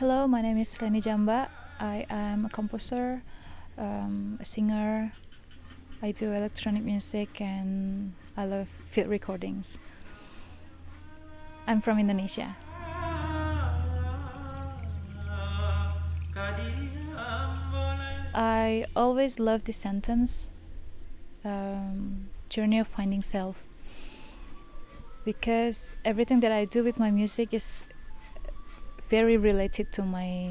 Hello, my name is Rani Jambak. I am a composer, a singer. I do electronic music and I love field recordings. I'm from Indonesia. I always love this sentence, journey of finding self, because everything that I do with my music is very related to my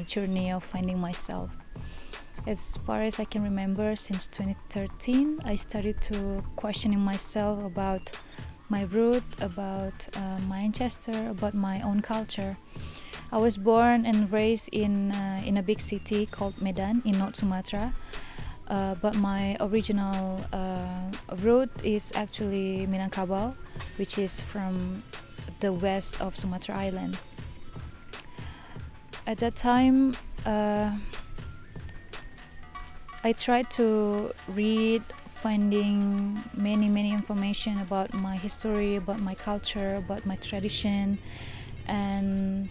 journey of finding myself. As far as I can remember, since 2013, I started to questioning myself about my root, about my ancestor, about my own culture. I was born and raised in a big city called Medan in North Sumatra, but my original root is actually Minangkabau, which is from the west of Sumatra Island. At that time, I tried to read, finding many information about my history, about my culture, about my tradition, and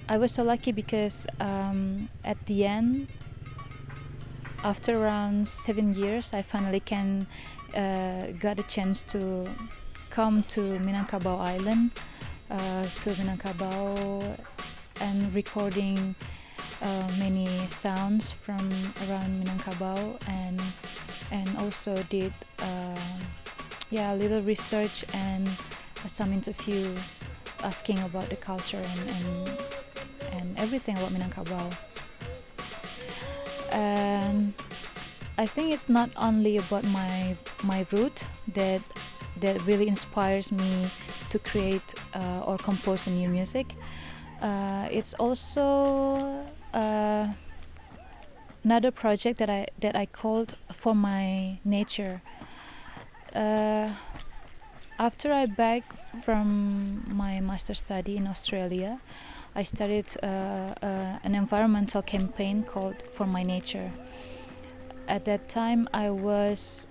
I was so lucky because at the end, after around 7 years, I finally got a chance to come to Minangkabau Island, to Minangkabau, and recording many sounds from around Minangkabau, and also did a little research and some interview asking about the culture and everything about Minangkabau. And I think it's not only about my root that really inspires me to create or compose a new music. It's also another project that I called For My Nature. After I back from my master's study in Australia, I started an environmental campaign called For My Nature. At that time, I was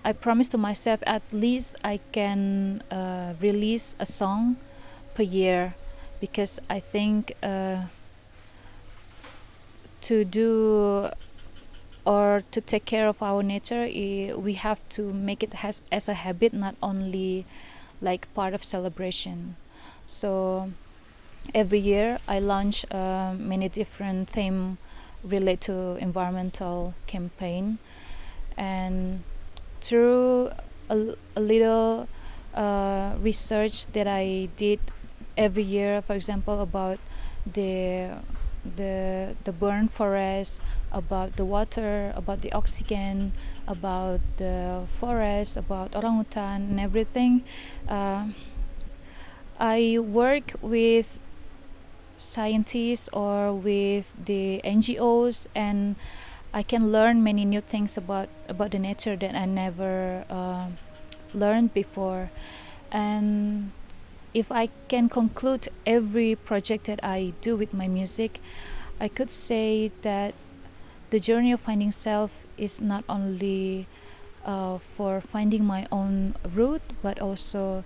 I promised to myself at least I can release a song per year, because I think to do or to take care of our nature, we have to make it as a habit, not only like part of celebration. So every year I launch many different themes related to environmental campaign, and through a little research that I did every year, for example, about the burn forest, about the water, about the oxygen, about the forest, about orangutan and everything. I work with scientists or with the NGOs, and I can learn many new things about the nature that I never learned before. And if I can conclude every project that I do with my music, I could say that the journey of finding self is not only for finding my own root, but also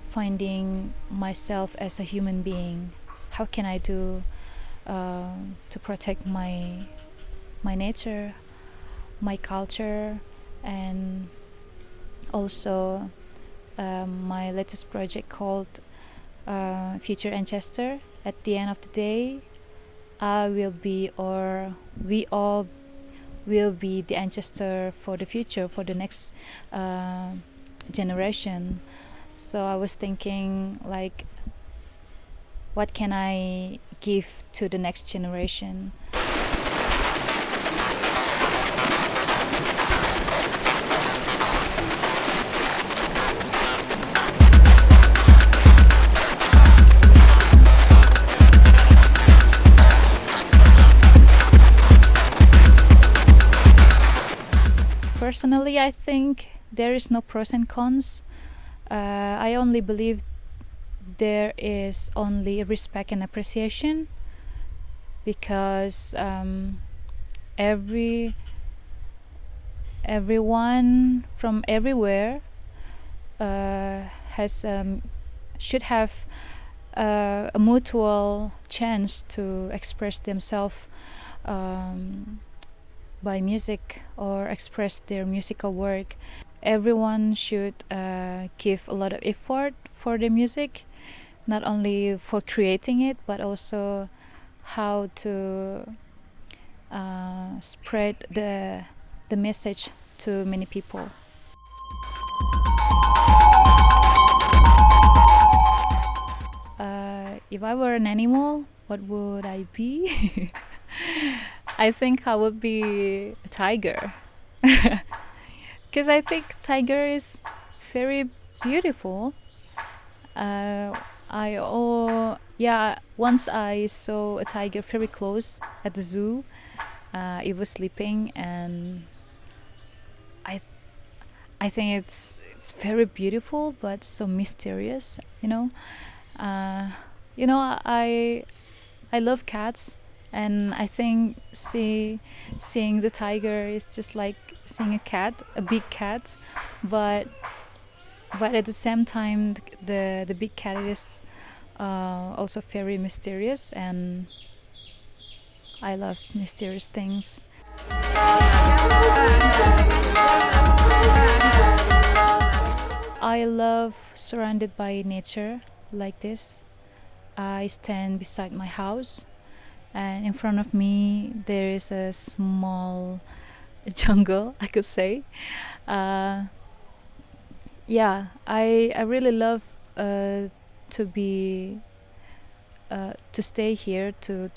finding myself as a human being. How can I do to protect my nature, my culture, and also my latest project called Future Ancestor. At the end of the day, I will be, or we all will be, the ancestor for the future, for the next generation. So I was thinking, like, what can I give to the next generation? Personally, I think there is no pros and cons. I only believe there is only respect and appreciation, because everyone from everywhere has should have a mutual chance to express themselves um, by music or express their musical work. Everyone should give a lot of effort for the music, not only for creating it, but also how to spread the message to many people. If I were an animal, what would I be? I think I would be a tiger. Because I think tiger is very beautiful. Once I saw a tiger very close at the zoo. It was sleeping, and I I think it's very beautiful, but so mysterious. Uh, I love cats, and I think seeing the tiger is just like seeing a cat, a big cat, but at the same time the big cat is also very mysterious, and I love mysterious things. I love surrounded by nature like this. I stand beside my house, and in front of me there is a small jungle, I could say. Uh, yeah, I really love to be to stay here, to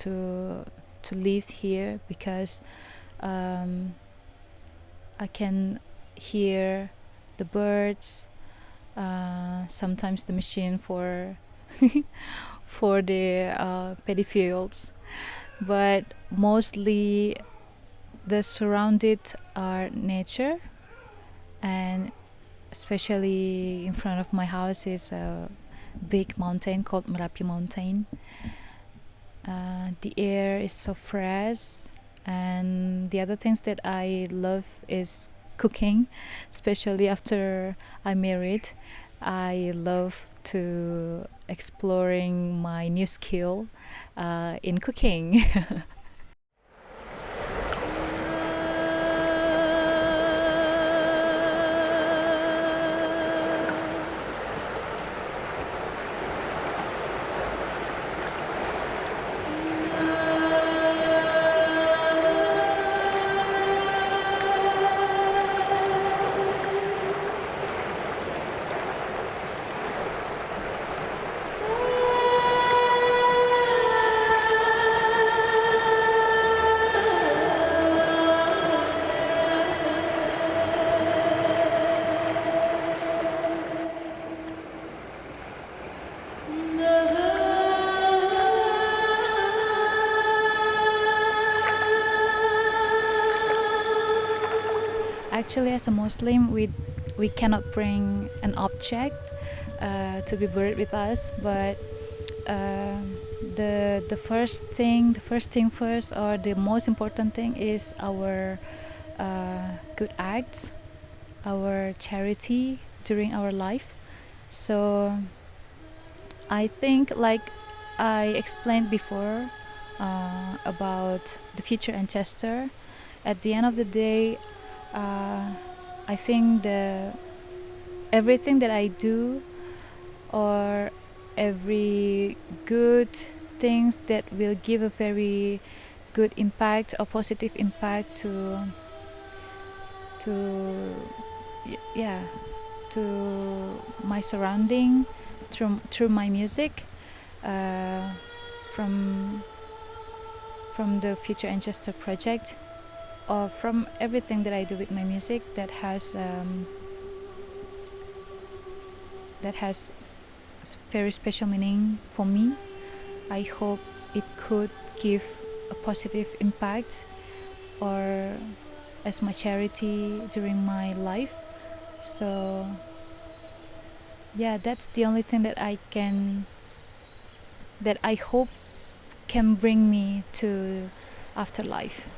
live here, because um, I can hear the birds, sometimes the machine for for the paddy fields, but mostly the surrounded are nature, and especially in front of my house is a big mountain called Merapi Mountain. The air is so fresh, and the other things that I love is cooking, especially after I married. I love to exploring my new skill in cooking. Actually, as a Muslim, we cannot bring an object to be buried with us, but uh, the first thing first, or the most important thing, is our good acts, our charity during our life. So I think, like I explained before about the future ancestor, at the end of the day, uh, I think everything that I do, or every good things that will give a very good impact or positive impact to yeah, to my surrounding, through my music, uh, from the Future Ancestor project, or from everything that I do with my music that has very special meaning for me. I hope it could give a positive impact, or as my charity during my life. So yeah, that's the only thing that I hope can bring me to afterlife.